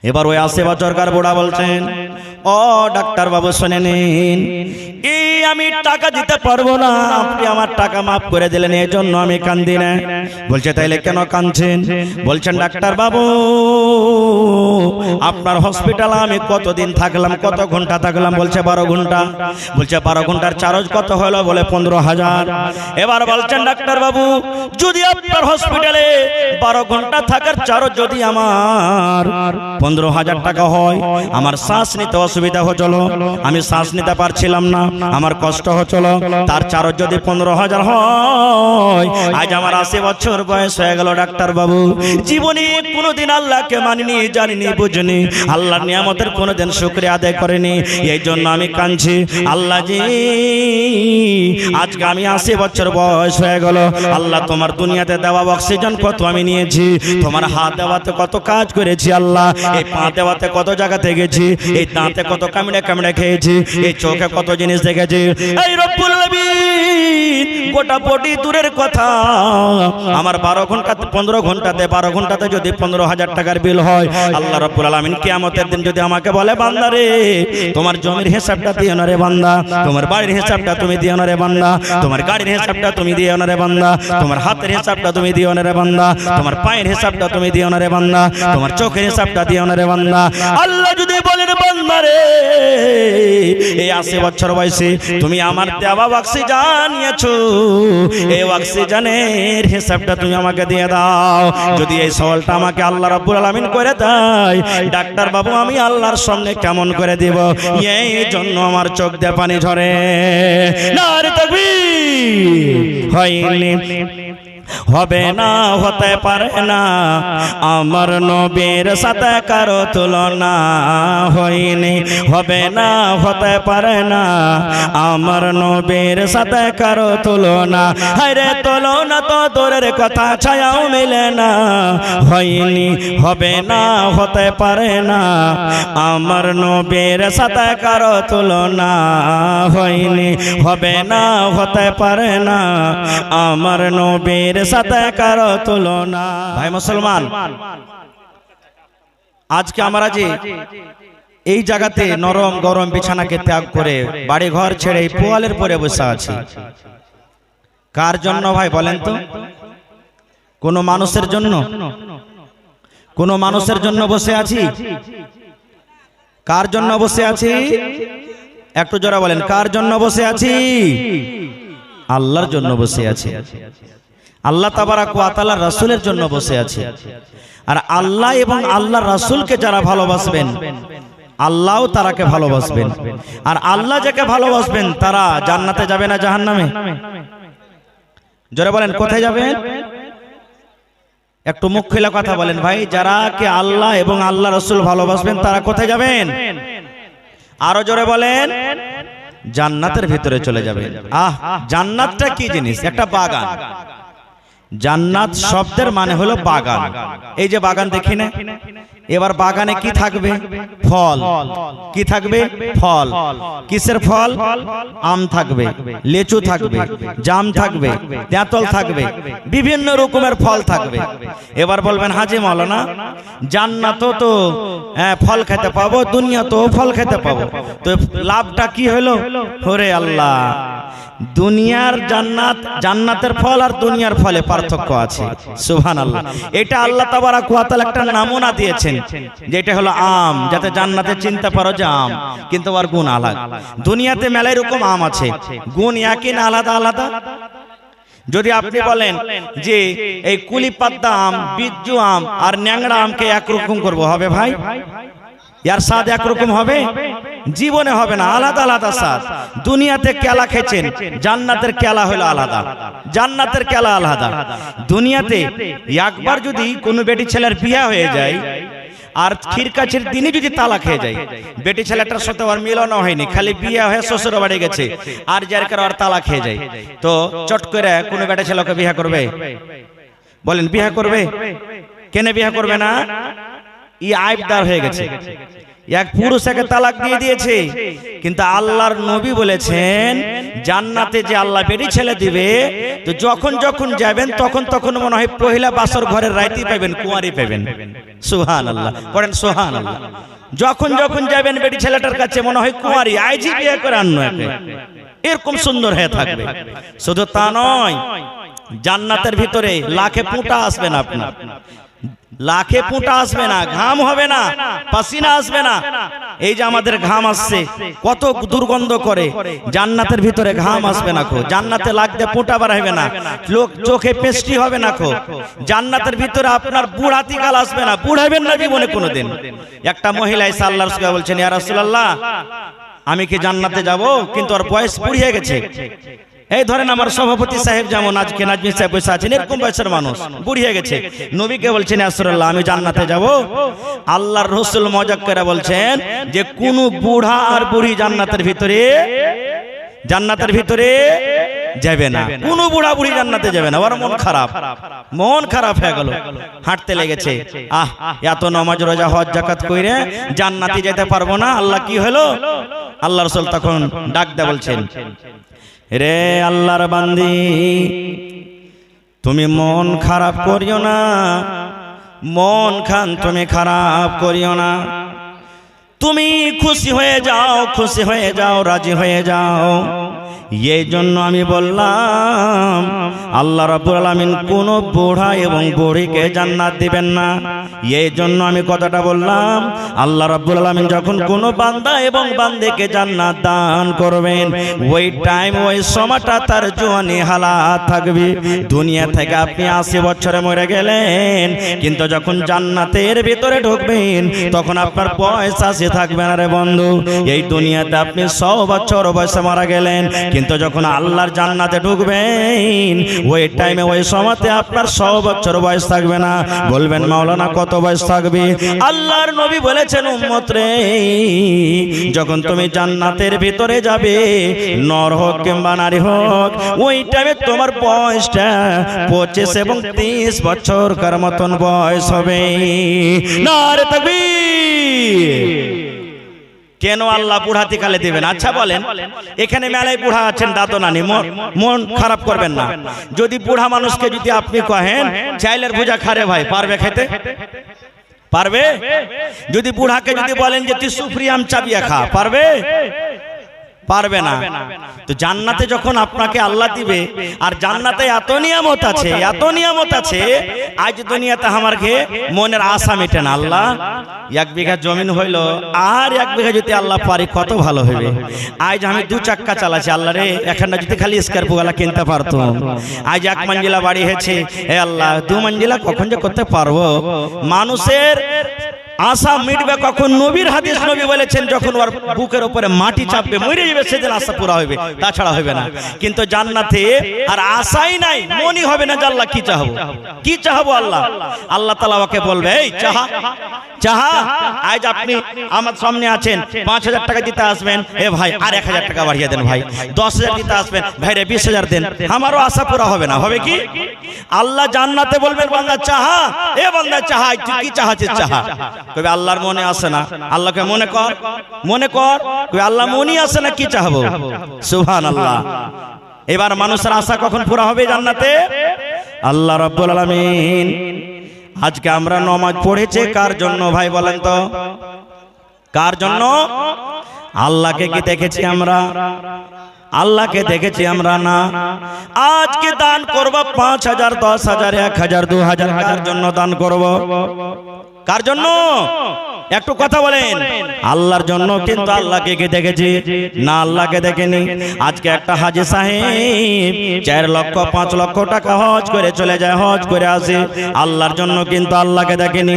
এবার ওই 80 বছরকার বুড়া বলছেন, ও ডাক্তার বাবু শুনে নিন, এই আমি টাকা দিতে পারবো না, আপনি আমার টাকা মাফ করে দিলেন, এই জন্য আমি কান্দি না। বলছে তাইলে কেন কাঁদছেন? বলছেন ডাক্তার বাবু, আপনার হসপিটালে আমি কতদিন থাকলাম, কত ঘন্টা থাকলাম? বলছে 12 ঘন্টা। বলছে 12 ঘন্টার চার্জ কত হলো? বলে 15,000। এবার বলছেন ডাক্তার বাবু, যদি আপনার হসপিটালে 12 ঘন্টা থাকার চার্জ যদি আমার 15,000 টাকা হয়, আমার শ্বাস নিতে অসুবিধা হচ্ছিল, আমি শ্বাস নিতে পারছিলাম না, আমার কষ্ট হচ্ছিল, তার চার্জ যদি 15,000 হয়, আজ আমার 80 বছর বয়স হয়ে গেল ডাক্তার বাবু, জীবনে কোনোদিন আল্লাহকে মানিনি, জানিনি, বুঝিনি, আল্লাহর নিয়ামতের কোনোদিন শুকরিয়া আদায় করিনি, এই জন্য আমি কাঁদছি। আল্লাহ জি, আজকে আমি 80 বছর বয়স হয়ে গেল, আল্লাহ তোমার দুনিয়াতে দেওয়া অক্সিজেন কত আমি নিয়েছি, তোমার হাত দেওয়াতে কত কাজ করেছি আল্লাহ, এই পা দেওয়াতে কত জায়গাতে গেছি, এই দাঁতে কত কামড়ে কামড়ে খেয়েছি, এই চোখে কত জিনিস দেখেছি, এই রব্বুল আলামিন গোটা বডি দূরের কথা, আমার 12 ঘন্টা 15 ঘন্টাতে 12 ঘন্টাতে যদি 15,000 টাকার বিল হয়, আল্লাহ রব্বুল আলামিন কিয়ামতের দিন যদি আমাকে বলে, বান্দা রে তোমার জমির হিসাবটা দিও না রে বান্দা, তোমার বাড়ির হিসাবটা তুমি দিও না রে বান্দা, তোমার গাড়ির হিসাবটা তুমি দিও না রে বান্দা, তোমার হাতের হিসাবটা তুমি দিও না রে বান্দা, তোমার পায়ের হিসাবটা তুমি দিও না রে বান্দা, তোমার চোখের হিসাবটা দিও না রে বান্দা, আল্লাহ যদি বলেন বান্দা রে এই 80 বছর বয়সে তুমি আমার দেওয়া অক্সিজেন নিয়েছো, এই অক্সিজেনের হিসাবটা তুমি আমাকে দিয়ে দাও, যদি এই সওয়ালটা আমাকে আল্লাহ রাব্বুল আলামিন করে দেয়, ডাক্তার বাবু আমি আল্লাহর সামনে কেমন করে দেব, এই জন্য আমার চোখ দিয়ে পানি ঝরে। নারে তাকবীর। হয়নি, হবে না, হতে পারে না, আমার নবীর সাথে কারো তুলনা, হয়নি, হবে না, হতে পারে না, আমার নবীর সাথে কারো তুলনা, হায়রে তুলনা তো দূরের কথা, ছায়াও মিলে না, হয়নি, হবে না, হতে পারে না, আমার নবীর সাথে কারো তুলনা, হয়নি, হবে না, হতে পারে না, আমার নবীর সাথে কারো তুলনা। ভাই মুসলমান, আজকে আমরা যে এই জায়গাতে নরম গরম বিছানাকে ত্যাগ করে বাড়ি ঘর ছেড়ে এই পোয়ালের পরে বসে আছি, কার জন্য ভাই বলেন তো? কোন মানুষের জন্য? কোন মানুষের জন্য বসে আছি? কার জন্য বসে আছি? একটু জোরে বলেন, কার জন্য বসে আছি? আল্লাহর জন্য বসে আছি, আল্লাহ তাবারাক ওয়া তাআলা রাসূলের জন্য বসে আছে। আর আল্লাহ এবং আল্লাহর রাসূলকে যারা ভালোবাসবেন, আল্লাহও তারাকে ভালোবাসবেন, আর আল্লাহ যাকে ভালোবাসবেন তারা জান্নাতে যাবে না জাহান্নামে? জোরে বলেন, কোথায় যাবেন? একটু মুখ খুলে কথা বলেন ভাই, যারা কে আল্লাহ এবং আল্লাহ রাসূল ভালোবাসবেন তারা কোথায় যাবেন? আরো জোরে বলেন, জান্নাতের ভিতরে চলে যাবেন। জান্নাতটা কি জিনিস? একটা বাগান। জান্নাত শব্দের মানে হলো বাগান। এই যে বাগান দেখি না, এবার বাগানে কি থাকবে? ফল। কি থাকবে? ফল। কিসের ফল? আম থাকবে, লিচু থাকবে, জাম থাকবে, তেঁতুল থাকবে, বিভিন্ন রকমের ফল থাকবে। এবার বলবেন হাজী মাওলানা, জান্নাতও তো ফল খেতে পাবো, দুনিয়াতেও ফল খেতে পাবো, তো লাভটা কি হলো? ওরে আল্লাহ, দুনিয়ার জান্নাত, জান্নাতের ফল আর দুনিয়ার ফলে পার্থক্য আছে। সুবহানাল্লাহ। এটা আল্লাহ তাবারাক ওয়া তাআলা একটা নামুনা দিয়েছেন, যেটা হলো আম, যাতে জান্নাতে চিনতে পারো যে আম, কিন্তু আর গুণ আলাদা। দুনিয়াতে মেলাই রকম আম আছে, গুণ একই না আলাদা আলাদা? যদি আপনি বলেন যে এই কুলি পাতা আম, বিজ্জু আম আর ন্যাংরা আমকে একরকম করব, হবে ভাই? यार स्वाद एक रकम হবে জীবনে হবে না, আলাদা আলাদা স্বাদ। দুনিয়াতে কেলা খেয়েছেন, জান্নাতের কেলা হলো আলাদা, জান্নাতের কেলা আলাদা। দুনিয়াতে একবার যদি কোনো বেটি ছেলের বিয়ে হয়ে যায় আর খিরকাছের দিনে যদি তালাক হয়ে যায়, বেটি ছেলেটার সাথে আর মিলন হয়নি, খালি বিয়ে হয়ে শ্বশুর বাড়ি গেছে আর যার কারণে আর তালাক হয়ে যায়, তো চট করে কোনো বেটি ছেলেকে বিয়ে করবে? বলেন বিয়ে করবে? কেন বিয়ে করবে না? ই আইবদার হয়ে গেছে, এক পুরুষ একে তালাক দিয়ে দিয়েছে। কিন্তু আল্লাহর নবী বলেছেন জান্নাতে যে আল্লাহ বেটি ছেলে দিবে, তো যখন যখন যাবেন তখন তখন মনে হয় পহিলা বাসর ঘরের রাইতি পাবেন, কুঁয়ারি পাবেন। সুবহানাল্লাহ, পড়েন সুবহানাল্লাহ। যখন যখন যাবেন বেটি ছেলেটার কাছে মনে হয় কুঁয়ারি, আইজি বিয়ে করে আন্ন একে, এরকম সুন্দর হয়ে থাকবে। শুধু তা নয়, জান্নাতের ভিতরে লাখে পুঁটা আসবে না, আপনার লাখে পুঁটা আসবে না, ঘাম হবে না, পাসিনা আসবে না। এই যে আমাদের ঘাম আসছে কত দুর্গন্ধ করে, জান্নাতের ভিতরে ঘাম আসবে না খো, জান্নাতে লাগতে পুঁটা বাড়াইবে না, লোক চোখে পেস্টি হবে না খো, জান্নাতের ভিতরে আপনার বুড়াতি কাল আসবে না, বুড়াইবেন না জীবনে কোনোদিন। একটা মহিলা এসে আল্লাহর রাসূল বলছেন, ইয়া রাসূলুল্লাহ আমি কি জান্নাতে যাব, কিন্তু ওর বয়স বুড়িয়ে গেছে। এই ধরেন আমার সভাপতি সাহেব যেমন আজকে নাজমি সাহেব বসে আছেন, এরকম বয়সের মানুষ, বুড়িয়ে গেছে। নবীকে বলছেন ইয়া রাসূলুল্লাহ আমি জান্নাতে যাব। আল্লাহর রাসূল মজাক করে বলছেন যে কোন বুড়া আর বুড়ি জান্নাতের ভিতরে যাবে না, কোন বুড়া বুড়ি জান্নাতে যাবে না। ওর মন খারাপ হয়ে গেল, হাঁটতে লেগেছে, এত নামাজ রোজা হজ যাকাত কইরে জান্নাতে যেতে পারবো না। আল্লাহ কি হলো, আল্লাহর রাসূল তখন ডাক দেয়া বলছেন, রে আল্লাহর বান্দি তুমি মন খারাপ করিও না, মন খান তুমি খারাপ করিও না, তুমি খুশি হয়ে যাও, রাজি হয়ে যাও। এই জন্য আমি বললাম আল্লাহ রাব্বুল আলামিন কোন বুড়া এবং বুড়িকে জান্নাত দিবেন না। এই জন্য আমি কথাটা বললাম, আল্লাহ রাব্বুল আলামিন যখন কোন বান্দা এবং বান্দিকে জান্নাত দান করবেন, ওই টাইম ওই সময়টা তার জওয়ানি হালাত থাকবে। দুনিয়া থেকে আপনি 80 বছরে মরে গেলেন, কিন্তু যখন জান্নাতের ভিতরে ঢুকবেন তখন আপনার বয়স 80 থাকবে না রে বন্ধু। এই দুনিয়াতে আপনি 100 বছর বয়সে মারা গেলেন, কিন্তু যখন আল্লাহর জান্নাতে ঢুকবেন ওই টাইমে ওই সময়তে আপনার 100 বছর বয়স থাকবে না। বলবেন মাওলানা কত বয়স থাকবে? আল্লাহর নবী বলেছেন উম্মত রে, যখন তুমি জান্নাতের ভিতরে যাবে, নর হোক কিংবা নারী হোক, ওই টাইমে তোমার বয়সটা 25 এবং 30 বছরকার মতন বয়স হবে। নারে তাকবীর। কেন আল্লাহ বুড়াতি কালে দিবেন? আচ্ছা বলেন, এখানে মেলায় বুড়া আছেন, দাদু নানি, মন খারাপ করবেন না। যদি বুড়া মানুষকে যদি আপনি কহেন চাইলের ভুজা খারে ভাই, পারবে খেতে? পারবে? যদি বুড়াকে যদি বলেন যে তুই সুফরিয়াম চাবিয়া খা, পারবে? পারবে না। তো জান্নাতে যখন আপনাকে আল্লাহ দিবে, আর জান্নাতে এত নিয়ামত আছে, আজ দুনিয়াতে আমাকে মনের আশা মেটে না। আল্লাহ 1 বিঘা জমিন হইল, আর 1 বিঘা যদি আল্লাহ পারি কত ভালো হবে। আজ আমি 2 চাক্কা চালাচ্ছি, আল্লাহ রে এখানে যদি খালি স্কর্পিও গালা কিনতে পারতো। আজ 1 মঞ্জিলা বাড়ি হয়েছে, হে আল্লাহ 2 মঞ্জিলা কখন যে করতে পারবো। মানুষের আশা মিটবে কখন? নবীর হাদিস, নবী বলেছেন যখন ওর বুকের উপরে মাটি চাপবে মরে যাবে, সেদিন আশা পুরা হবে, তাছাড়া হবে না। কিন্তু জান্নাতে আর আশাই নাই, মনই হবে না যে আল্লাহ কি চাহবো। আল্লাহ তাআলা ওকে বলবে, এই চাহা। আজ আপনি আমার সামনে আছেন, 5000 টাকা দিতে আসবেন, এ ভাই আর 1000 টাকা বাড়িয়ে দেন ভাই, 10000 দিতে আসবেন, ভাই রে 20000 দেন, আমারও আশা পুরা হবে না। হবে কি? আল্লাহ জান্নাতে বলবেন বান্দা চাহা, এ বান্দা চাহা, তুই কি চাহাছিস চাহা। কবে আল্লাহর মনে আসে না, আল্লাহকে মনে কর। কবে আল্লাহ মনে আসে না, কি চাহবো। সুবহানাল্লাহ। এবার মানুষের আশা কখন পুরা হবে জান্নাতে? আল্লাহ রাব্বুল আলামিন। আজকে আমরা নামাজ পড়েছে কার জন্য ভাই বলেন তো? কার জন্য? আল্লাহকে কি দেখেছি আমরা? আল্লাহকে দেখেছি আমরা না। আজকে দান করব 5000, 10000, 1000, 2000, কার জন্য দান করব? কার জন্য? একটু কথা বলেন। আল্লাহর জন্য। কিন্তু আল্লাহকে কি দেখেছি? না, আল্লাহকে দেখেনি। আজকে একটা হাজী সাহেব 4 লক্ষ 5 লক্ষ টাকা হজ করে চলে যায়, হজ করে আসে, আল্লাহর জন্য, কিন্তু আল্লাহকে দেখেনি।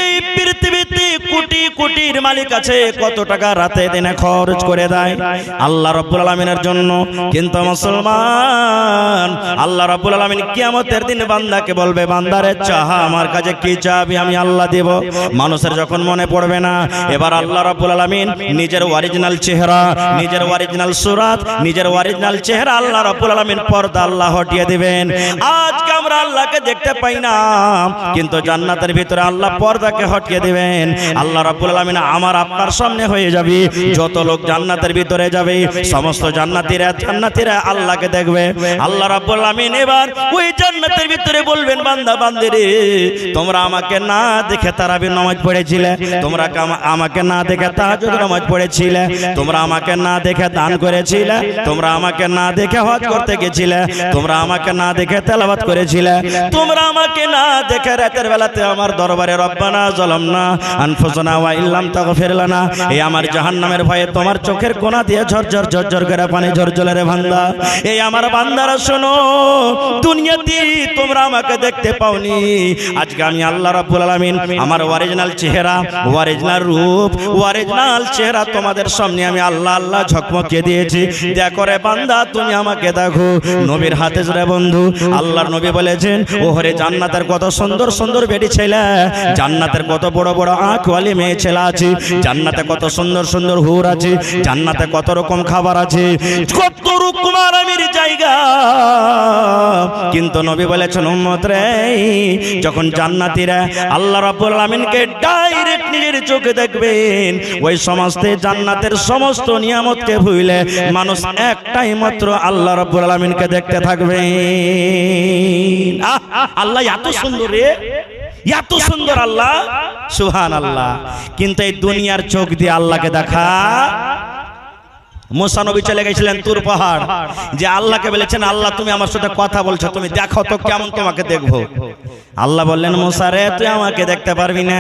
এই পৃথিবীতে কোটি কোটির মালিক আছে, কত টাকা রাতে দিনে খরচ করে দেয় আল্লাহ রাব্বুল আলামিনের জন্য। কিন্তু মুসলমান, আল্লাহ রাব্বুল আলামিন কিয়ামতের দিন বান্দাকে বলবে, বান্দারে চাহা আমার কাছে কি চাবি আমি আল্লাহ দেব। মানুষের যখন মনে পড়বে না, এবার আল্লাহ রাব্বুল আলামিন নিজের অরিজিনাল চেহারা, নিজের অরিজিনাল সুরাত, নিজের অরিজিনাল চেহারা আল্লাহ রাব্বুল আলামিন পর্দা আল্লাহ হটিয়ে দিবেন। আজকে আমরা আল্লাহকে দেখতে পাই না, কিন্তু জান্নাতের ভিতরে আল্লাহ পর্দাকে হটিয়ে দিবেন। আল্লাহ রাব্বুল আলামিন আমার আপনার সামনে হয়ে যাবে। যত লোক জান্নাতের ভিতরে যাবে সমস্ত জান্নাতীরা আল্লাহকে দেখবে। আল্লাহ রাব্বুল আলামিন এবার ওই জান্নাতের ভিতরে বলবেন, বান্দা বান্দিরে তোমরা আমাকে না দেখে তারাবির নামাজ পড়েছিলে, তোমরা আমাকে না দেখে তাহাজ্জুদ নামাজ পড়েছিলে, তোমরা আমাকে না দেখে দান করেছিলে, তোমরা আমাকে না দেখে হজ করতে গেছিলে, তোমরা আমাকে না দেখে তেলাওয়াত করেছিলে, তোমরা আমাকে না দেখে রাতের বেলাতে আমার দরবারে রব্বানা যালামনা আনফুসানা ওয়া ইল্লাম তাগফির লানা, এই আমার জাহান্নামের ভয়ে তোমার চোখের কোনা দিয়ে ঝরঝর ঝরঝর করে পানি ঝরঝরে রে বান্দা। এই আমার বান্দারা শোনো, দুনিয়াতে তোমরা আমাকে দেখতে পাওনি, আজকে আমি আল্লাহ রাব্বুল আলামিন আমার অরিজিনাল চেহারা, অরিজিনাল রূপ, অরিজিনাল চেহারা তোমাদের সামনে আমি আল্লাহ আল্লাহ ঝকমকিয়ে দিয়েছি। দেখো রে বান্দা তুমি আমাকে দেখো। নবীর হাদিস রে বন্ধু, আল্লাহর নবী বলেছেন, ওহরে জান্নাতের কত সুন্দর সুন্দর বেটি ছেলে, জান্নাতের কত বড় বড় আঁখওয়ালি মেয়ে ছেলে আছে, জান্নাতে কত সুন্দর সুন্দর হুর আছে, জান্নাতে কত রকম খাবার আছে, কত রকম আরামের জায়গা। কিন্তু নবী বলেছেন, উম্মত রে, যখন জান্নাতীরা আল্লাহ রাব্বুল আলামিনকে ডাইরেক্ট নিজের চোখে দেখবেন, ওই সমস্ত জান্নাতের সমস্ত নিয়ামতকে ভুলে মানুষ একটাই মাত্র আল্লাহ রাব্বুল আলামিনকে দেখতে থাকবে। আল্লাহ এত সুন্দর রে, এত সুন্দর আল্লাহ, সুবহানাল্লাহ। কিন্তু এই দুনিয়ার চোখ দিয়ে আল্লাহকে দেখা, মুসা নবী চলে গেছিলেন তুর পাহাড়, যে আল্লাহকে বলেছেন, আল্লাহ তুমি আমার সাথে কথা বলছো, তুমি দেখো তো কেমন তোমাকে দেখবো। আল্লাহ বললেন, মুসা রে তুই আমাকে দেখতে পারবি না,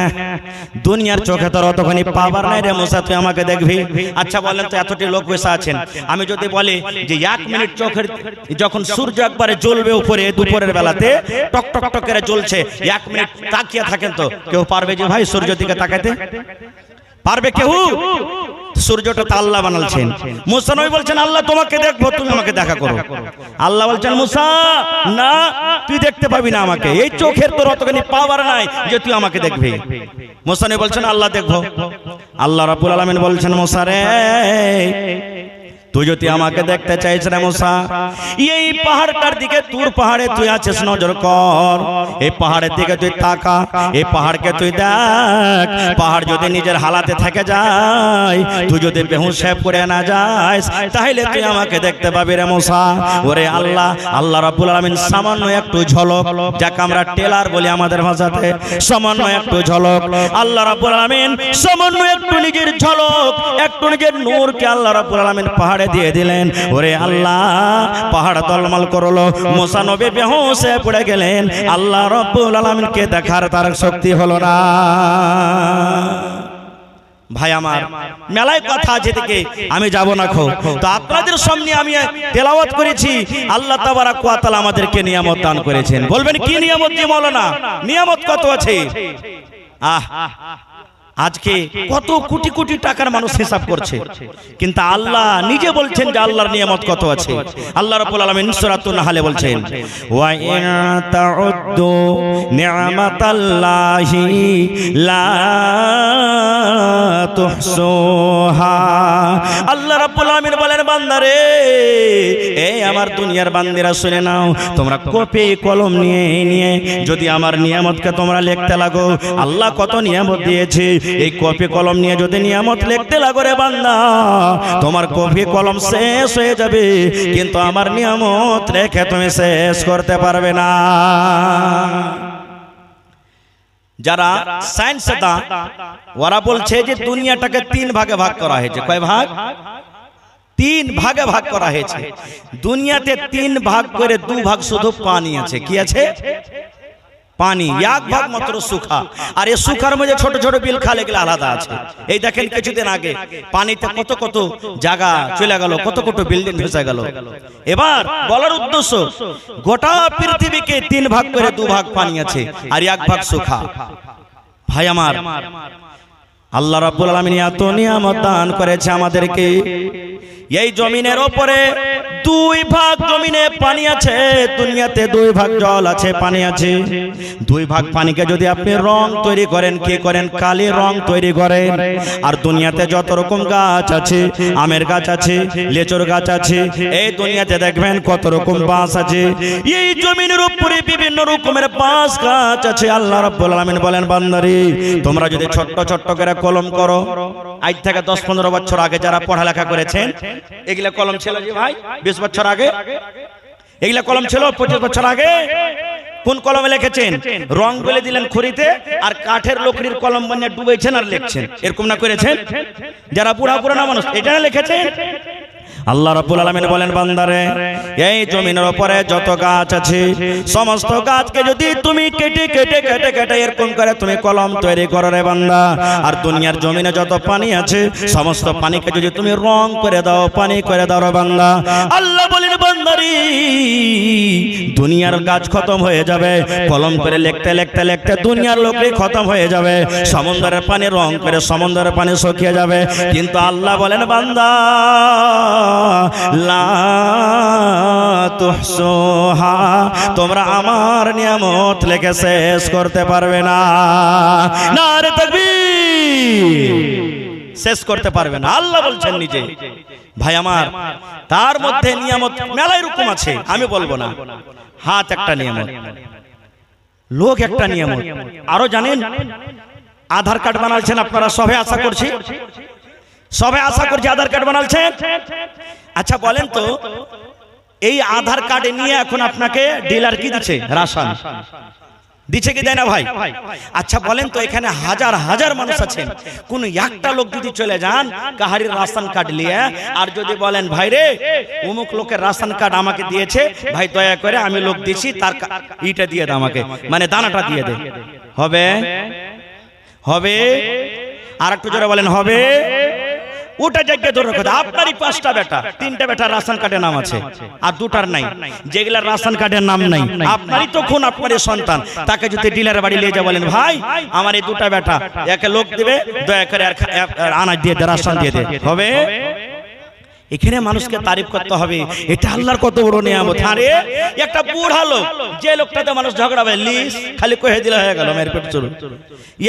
দুনিয়ার চোখে তোর অতখানি পাওয়ার নাই রে মুসা, তুই আমাকে দেখবি। আচ্ছা বলেন তো, এতটি লোক বসে আছেন, আমি যদি বলি যে 1 মিনিট চোখের যখন সূর্য একবারে জ্বলবে উপরে দুপুরের বেলাতে টক টক টক করে জ্বলছে, 1 মিনিট তাকিয়ে থাকেন তো কেউ পারবে যে ভাই সূর্যের দিকে তাকাইতে? পারবে কেউ? সূর্যটা তো আল্লাহ বানালছেন। মুসা নবী বলছেন, আল্লাহ তোমাকে দেখবো, তুমি আমাকে দেখা করো। আল্লাহ বলছেন, মুসা না, তুই দেখতে পাবি না আমাকে, এই চোখের তোর অতখানি পাওয়ার নাই যে তুই আমাকে দেখবি। মুসা নবী বলছেন, আল্লাহ দেখবো। আল্লাহ রাব্বুল আলামিন বলছেন, মুসা রে তুই যদি আমাকে দেখতে চাইছ রে মুসা, এই পাহাড়টার দিকে, তুর পাহাড়ে তুই আছিস, নজর কর, এই পাহাড়ের দিকে তুই তাকা, এই পাহাড়কে তুই দেখ। পাহাড় যদি নিজের হালাতে থেকে যায়, তুই যদি বেহুশ করে না যাস, তাহলে তুই আমাকে দেখতে পাবি রে মুসা। ওরে আল্লাহ, আল্লাহ রাব্বুল আলামিন সামান্য একটু ঝলক, যাকে আমরা টেলার বলি আমাদের ভাষাতে, সামান্য একটু ঝলক আল্লাহ রাব্বুল আলামিন, সামান্য একটু নিজের ঝলক, একটু নিজের নূরকে আল্লাহ রাব্বুল আলামিন পাহাড়ে দিয়ে দিলেন। ওরে আল্লাহ, পাহাড় তলমল করলো, মুসা নবী বেহুশ হয়ে পড়ে গেলেন, আল্লাহ রাব্বুল আলামিনকে দেখার তার শক্তি হলো না। ভাই আমার, মেলায় কথা আছে থেকে আমি যাব না খো, তো আপনাদের সামনে আমি তেলাওয়াত করেছি, আল্লাহ তাবারাক ওয়া তাআলা আমাদেরকে নিয়ামত দান করেছেন। বলবেন কি নিয়ামত জি মাওলানা? নিয়ামত কত আছে? আজকে কত কোটি কোটি টাকার মানুষ হিসাব করছে, কিন্তু আল্লাহ নিজে বলছেন যে আল্লাহর নিয়ামত কত আছে। আল্লাহ রাব্বুল আলামিন সূরাতুন নাহলে বলছেন, ওয়া ইন তাউদ্দু নি'মাতাল্লাহি লা তুহসুহা। আল্লাহ রাব্বুল আলামিন বলেন, বান্দারে, এই আমার দুনিয়ার বান্দিরা শুনে নাও, তোমরা কপি কলম নিয়ে যদি আমার নিয়ামতকে তোমরা লিখতে লাগো, আল্লাহ কত নিয়ামত দিয়েছে, এই কপি কলম নিয়ে যদি নিয়ামত লিখতে লাগো রে বান্দা, তোমার কপি কলম শেষ হয়ে যাবে, কিন্তু আমার নিয়ামত রেখে তুমি শেষ করতে পারবে না। যারা সায়েন্স দা, ওরা বলছে যে দুনিয়াটাকে 3 ভাগে ভাগ করা হয়েছে। কয় ভাগ? 3 ভাগে ভাগ করা হয়েছে। দুনিয়াতে 3 ভাগ করে 2 ভাগ শুধু পানি আছে। কি আছে? পানি। 1 ভাগ মাত্র সুখা, আর এই সুখার মধ্যে ছোট ছোট বিল খালে গেলে আলাদা আছে। এই দেখেন কিছুদিন আগে পানিতে কত কত জায়গা চলে গেল, কত কত বিল্ডিং ভেসে গেল। এবার বলার উদ্দেশ্য, গোটা পৃথিবীকে 3 ভাগ করে 2 ভাগ পানি আছে আর 1 ভাগ সুখা। ভাই আমার, আল্লাহ রাব্বুল আলামিন এত নিয়ামত দান করেছে আমাদেরকে। এই জমিনের উপরে 2 ভাগ জমিনে পানি আছে, দুনিয়াতে 2 ভাগ জল আছে, পানি আছে। 2 ভাগ পানিকে যদি আপনি রং তৈরি করেন, কি করেন? কালি রং তৈরি করেন। আর দুনিয়াতে যত রকম গাছ আছে, আমের গাছ আছে, লেচুর গাছ আছে, এই দুনিয়াতে দেখবেন কত রকম বাঁশ আছে। এই জমিনের উপরে বিভিন্ন রকমের বাঁশ গাছ আছে। আল্লাহ রাব্বুল আলামিন বলেন, বান্দারে তোমরা যদি ছোট্ট ছোট্ট করে কলম করো, আজ থেকে 10-15 বছর আগে যারা পড়ালেখা করেছেন, এগুলা কলম ছিল যে ভাই 20 বছর আগে, এগুলা কলম ছিল 25 বছর আগে। কোন কলমে লিখেছেন? রং বলে দিলেন খড়িতে, আর কাঠের লকড়ির কলম বানিয়ে ডুবেছেন আর লিখছেন। এরকম না করেছেন? যারা বুড়া পুরানা মানুষ এটা না লিখেছেন। আল্লাহ রাব্বুল আলামিন বলেন, বান্দারে এই জমিনের উপরে যত গাছ আছে, সমস্ত গাছকে যদি তুমি কেটে কেটে কেটে কেটে এরকম করে তুমি কলম তৈরি করো রে বান্দা, আর দুনিয়ার জমিনে যত পানি আছে, সমস্ত পানিকে যদি তুমি রং করে দাও, পানি করে দাও রে বান্দা, আল্লাহ বলেন, বান্দারি দুনিয়ার গাছ খতম হয়ে যাবে, কলম করে লিখতে লিখতে লিখতে দুনিয়ার লোকই খতম হয়ে যাবে, সমুদ্রের পানি রং করে সমুদ্রের পানি শুকিয়ে যাবে, কিন্তু আল্লাহ বলেন, বান্দা লা তুহসুহা, তোমরা আমার নিয়ামত লেখে শেষ করতে পারবে না। নারে তাকবীর! শেষ করতে পারবে না, আল্লাহ বলছেন নিজে। ভাই আমার, তার মধ্যে নিয়ামত মেলাই রকম আছে, আমি বলবো না। হাত একটা নিয়ামত, লোক একটা নিয়ামত। আরো জানেন, আধার কার্ড বানাচ্ছেন আপনারা, সবে আশা করছি, সবে আশা করছি আধার কার্ড বানাচ্ছেন। আচ্ছা বলেন তো, এই আধার কার্ড নিয়ে এখন আপনাকে ডিলার কি দিচ্ছে? রাশন দিচ্ছে কি দেয় না ভাই? আচ্ছা বলেন তো, এখানে হাজার হাজার মানুষ আছেন, কোন একটা লোক যদি চলে যান কাহারির রাশন কার্ড নিয়ে, আর যদি বলেন, ভাই রে অমুক লোকের রাশন কার্ড আমাকে দিয়েছে, ভাই দয়া করে আমি লোক দিছি, তার ইটা দিয়ে দে আমাকে, মানে দানাটা দিয়ে দে, হবে? হবে? আর একটু জোরে বলেন, হবে? ওটা জায়গায় ধরে রাখো, আপনারই 5টা বেটা, 3টা বেটা রাশন কার্ডের নাম আছে, আর 2টার নাই, যেগুলা রাশন কার্ডের নাম নাই, আপনারই তো খুন, আপনারই সন্তান, তাকে যদি ডিলারের বাড়ি নিয়ে যা, বলেন, ভাই আমার এই 2টা বেটা, একে লোক দিবে, দয়া করে আনাজ দিয়ে দে, রাশন দিয়ে দে, হবে? এখানে মানুষকে তারিফ করতে হবে, এটা আল্লাহর কত বড় নিয়ামত। আরে একটা বুড়া লোক, যে লোকটাতে মানুষ ঝগড়া হয়, লিস খালি কহে দিলে হয়ে গেল, মেয়ের পেট চলুন।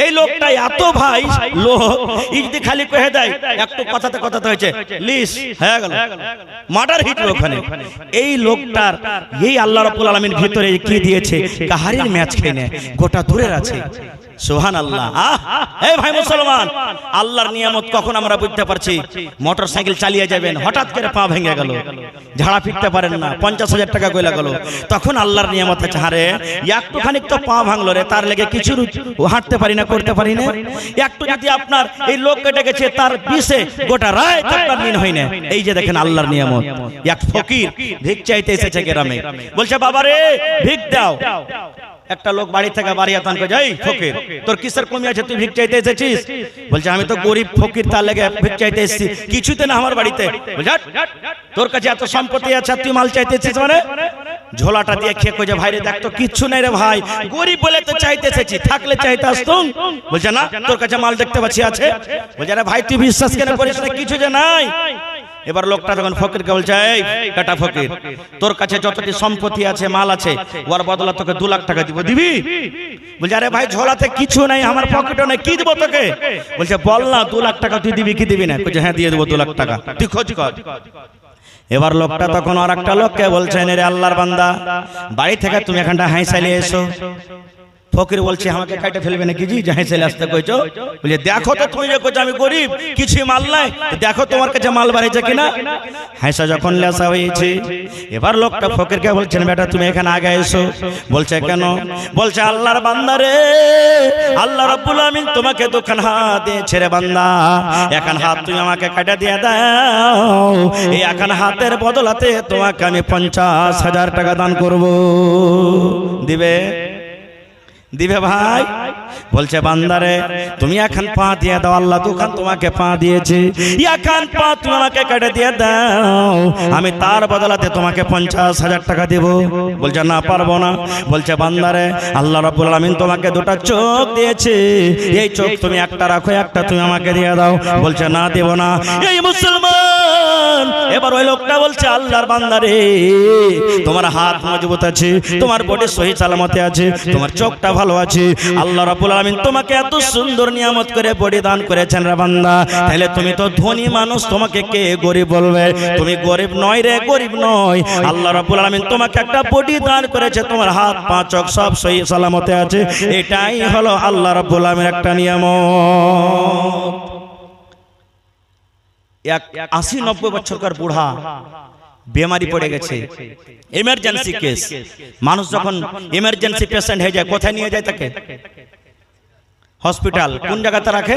এই লোকটা এত ভাই লোক, যদি খালি কহে দেয়, একটু কথাতে কথাতে হয়েছে, লিস হয়ে গেল, মার্ডার হিট ওখানে। এই লোকটার এই আল্লাহ রাব্বুল আলামিন ভিতরে কি দিয়েছে? কাহারির ম্যাচ খেয়ে নেয়, গোটা দূরের আছে। সুবহানাল্লাহ। এই ভাই মুসলমান, আল্লাহর নিয়ামত কখন আমরা বুঝতে পারছি? মোটরসাইকেল চালিয়ে যাবেন, হঠাৎ করে পা ভেঙে গেল, ঝাড়া ফিরতে পারেন না, 50,000 টাকা গইলা গেল, তখন আল্লাহর নিয়ামত আছে। হারে একটুখানি তো পা ভাঙলো রে, তার লেগে কিছু হাঁটতে পারি না, করতে পারি না। একটু যদি আপনার এই লোক কেটে গেছে, তার বিষে গোটা রায় আপনার নিন হয় না। এই যে দেখেন আল্লাহর নিয়ামত। এক ফকির ভিক চাইতে এসেছে গ্রামে, বলছে, বাবা রে ভিক দাও। একটা লোক বাড়ি থেকে বাড়ি আতান করে, যাই ফকির তোর কিসের কমি আছে, তুই ভিক চাইতে এসেছিস? বলছে, আমি তো গরিব ফকির, তার লেগে ভিক চাইতে এসেছি, কিছুতে না আমার বাড়িতে। বলছে, তোর কাছে এত সম্পত্তি আছে, তুই মাল চাইতে এসেছিস মানে? ঝোলাটা দিয়ে খেয়ে কইছে, ভাই রে দেখ তো কিচ্ছু নাই রে ভাই, গরিব বলে তো চাইতে এসেছি, থাকলে চাইতে আসতুম। বলছে, না তোর কাছে মাল দেখতে পাচ্ছি আছে। বলছে, আরে ভাই তুই বিশ্বাস কেন করিস না, কিছু যে নাই। এবার লোকটা যখন ফকিরকে বলছে, এই বেটা ফকির, তোর কাছে যতটি সম্পত্তি আছে, মাল আছে, ওর বদলা তোকে 2 লাখ টাকা দিব, দিবি? বলছে, আরে ভাই ঝোলাতে কিছু নাই, আমার পকেটও নাই, কি দিব তোকে? বলছে, বল না 2 লাখ টাকা তুই দিবি কি দিবি না? বলছে, হ্যাঁ দিয়ে দেবো 2 লাখ টাকা, তুই খোঁজ কর। এবার লোকটা তখন আর একটা লোককে বলছেন, রে আল্লাহর বান্দা, বাড়ি থেকে তুমি এখানটা হাঁসাইলে এসো। ফকির বলছে, আমাকে কাটে ফেলবে নাকি? জি যাই চলে আসতে কইছো। বলে, দেখো তো তুমি যে কইছো আমি গরিব, কিছু মাল নাই, দেখো তোমার কাছে মাল বাড়াইছে কিনা। হাসা যখন লেসা হয়েছে, এবার লোকটা ফকিরকে বলছেন, বেটা তুমি এখানে আগে এসো। বলছে, কেন? বলছে, আল্লাহর বান্দা রে, আল্লাহ রাব্বুল আমিন তোমাকে 2খান হাত দিয়েছে রে বান্দা, 1খান হাত তুমি আমাকে কাটে দিয়ে দাও, এই 1খান হাতের বদলাতে তোমাকে আমি 50,000 টাকা দান করব। দিবে? দিবে ভাই? বলছে বান্দারে তুমি এখন পা দিয়ে দাও, আল্লাহ দুখান তোমাকে পা দিয়েছে, এখন পা তুমি আমাকে কেটে দিয়ে দাও, আমি তার বদলাতে তোমাকে 50,000 টাকা দেব। বলছে না পারবো না। বলছে বান্দারে আল্লাহ রাব্বুল আলামিন তোমাকে দুটো চোখ দিয়েছে, এই চোখ তুমি একটা রাখো, একটা তুমি আমাকে দিয়ে দাও। বলছে না দেব না। এই মুসলমান এবার ওই লোকটা বলছে আল্লাহর বান্দারে তোমার হাত মজবুত আছে, তোমার বডি সহি সালামতে আছে, তোমার চোখটা ভালো আছে, আল্লাহ রাব্বুল আলামিন তোমাকে এত সুন্দর নিয়ামত করে বডি দান করেছেন রে বান্দা, তাহলে তুমি তো ধনী মানুষ, তোমাকে কে গরিব বলবে? তুমি গরিব নয় রে, গরিব নয়। আল্লাহ রাব্বুল আলামিন তোমাকে একটা বডি দান করেছে, তোমার হাত পা চোখ সব সহি সালামতে আছে, এটাই হলো আল্লাহ রাব্বুল আলামিনের একটা নিয়ামত। 80-90 বছরকার বুড়া বেমারি পড়ে গেছে, এমার্জেন্সি কেস। মানুষ যখন এমার্জেন্সি পেশেন্ট হয়ে যায় কোথায় নিয়ে যায় তাকে? হসপিটাল। কোন জায়গাতে রাখে?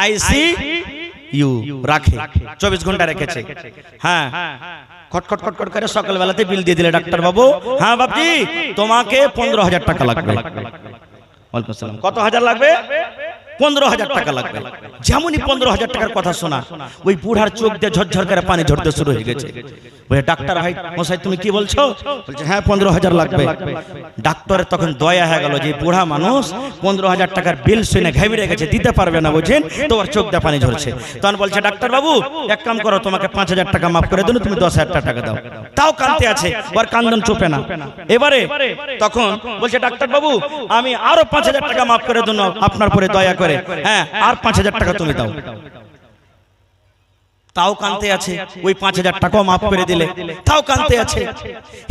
আইসিইউ রাখে, 24 ঘন্টা রেখেছে। হ্যাঁ, খটখট খটখট করে সকালবেলাতে বিল দিয়ে দিলে ডাক্তার বাবু, হ্যাঁ বাপজি তোমাকে 15,000 টাকা লাগবে। ওয়ালাইকুম আসসালাম। কত হাজার লাগবে? 15,000 টাকা লাগবে। যেমনই 15,000 টাকার কথা শোনা, ওই বুড়ার চোখ দিয়ে ঝরঝর করে পানি ঝরতে শুরু হয়ে গেছে। বলে ডাক্তার ভাই মশাই তুমি কি বলছো? বলছে হ্যাঁ 15,000 লাগবে। ডাক্তারের তখন দয়া হয়ে গেল যে বুড়া মানুষ 15,000 টাকার বিল শুনে ঘাবড়ে গেছে, দিতে পারবে না, বুঝছেন তো, ওর চোখ দিয়ে পানি ঝরছে। তখন বলছে ডাক্তার বাবু এক কাম করো, তোমাকে 5,000 টাকা মাফ করে দিন, তুমি 10,000 টাকা দাও। তাও কাঁদতে আছে, ওর কান্দন চুপে না। এবারে তখন বলছে ডাক্তার বাবু আমি আরো 5,000 টাকা মাফ করে দিন আপনার পরে দয়া করে, হ্যাঁ আর 5,000 টাকা তুমি দাও। তাও কাঁদতে আছে, ওই 5,000 টাকাও মাফ করে দিলে, তাও কাঁদতে আছে।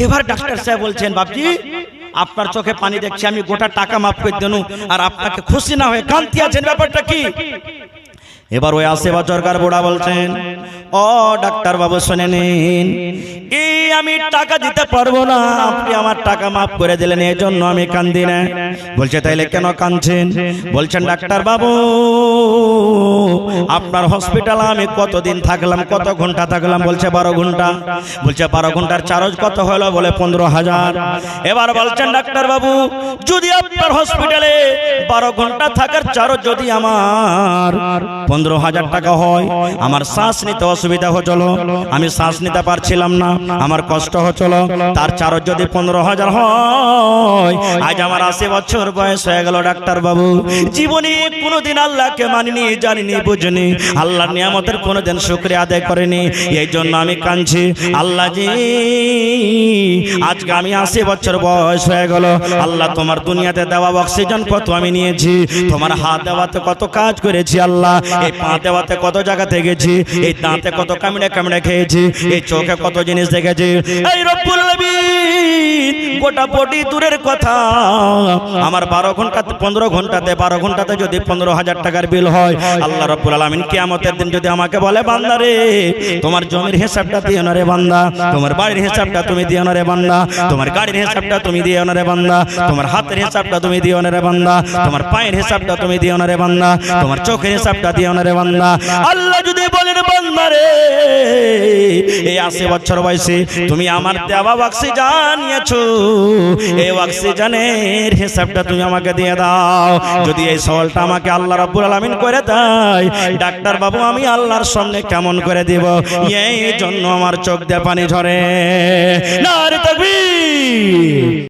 এবার ডাক্তার সাহেব বলছেন বাপজি আপনার চোখে পানি দেখছি, আমি গোটা টাকা মাফ করে দেন, আর আপনাকে খুশি না হয়ে কাঁদতে আছেন, ব্যাপারটা কি? এবার ওই 80 বছরকার বুড়া বলছেন ও ডাক্তার বাবু শুনে নিন, এই আমি টাকা দিতে পারবো না, আপনি আমার টাকা মাফ করে দিলেন, এই জন্য আমি কান্দি না। বলছে তাইলে কেন কাঁদছেন? বলছেন ডাক্তার বাবু আপনার হসপিটালে আমি কতদিন থাকলাম, কত ঘন্টা থাকলাম? বলছে 12 ঘন্টা। বলছে 12 ঘন্টার চার্জ কত হলো? বলে 15,000। এবার বলছেন ডাক্তার বাবু যদি আপনার হসপিটালে 12 ঘন্টা থাকার চার্জ যদি আমার 15,000 টাকা হয়, আমার শ্বাস নিতে অসুবিধা হচ্ছিল, আমি শ্বাস নিতে পারছিলাম না, আমার কষ্ট হচ্ছিল, তার চার্জ যদি 15,000 হয়, আজ আমার 80 বছর বয়স হয়ে গেল ডাক্তার বাবু, জীবনে কোনোদিন আল্লাহকে মানিনি, জানিনি, বুঝিনি, আল্লাহর নিয়ামতের কোনোদিন শুকরিয়া আদায় করিনি, এই জন্য আমি কাঁদছি। আল্লাহ জি আজকে আমি 80 বছর বয়স হয়ে গেল, আল্লাহ তোমার দুনিয়াতে দেওয়া অক্সিজেন কত আমি নিয়েছি, তোমার হাত দেওয়াতে কত কাজ করেছি, আল্লাহ এই পা দেওয়াতে কত জায়গাতে গেছি, এই দাঁতে কত কামড়ে কামড়ে খেয়েছি, এই চোখে কত জিনিস দেখেছি। এই রব্বুল আলামিন গোটা বডি দূরের কথা, আমার 12 ঘন্টাতে 15 ঘন্টাতে 12 ঘন্টাতে যদি 15,000 টাকার বিল হয়, আল্লাহ রব্বুল আলামিন কিয়ামতের দিন যদি আমাকে বলে বান্দা রে তোমার জমির হিসাবটা দিও না রে বান্দা, তোমার বাড়ির হিসাবটা তুমি দিও না রে বান্দা, তোমার গাড়ির হিসাবটা তুমি দিও না রে বান্দা, তোমার হাতের হিসাবটা তুমি দিও না রে বান্দা, তোমার পায়ের হিসাবটা তুমি দিও না রে বান্দা, তোমার চোখের হিসাবটা দিও না রে বান্দা। আল্লাহ যদি বলেন বান্দা রে এই 80 বছর বয়সে তুমি আমার দেওয়া অক্সিজেন নিয়েছো, এই অক্সিজেনের হিসাবটা তুমি আমাকে দিয়ে দাও। যদি এই সওয়ালটা আমাকে আল্লাহ রাব্বুল আলামিন করে দেয়, ডাক্তার বাবু আমি আল্লাহর সামনে কেমন করে দিব? এই জন্য আমার চোখ দিয়ে পানি ঝরে। নারে তাকবীর।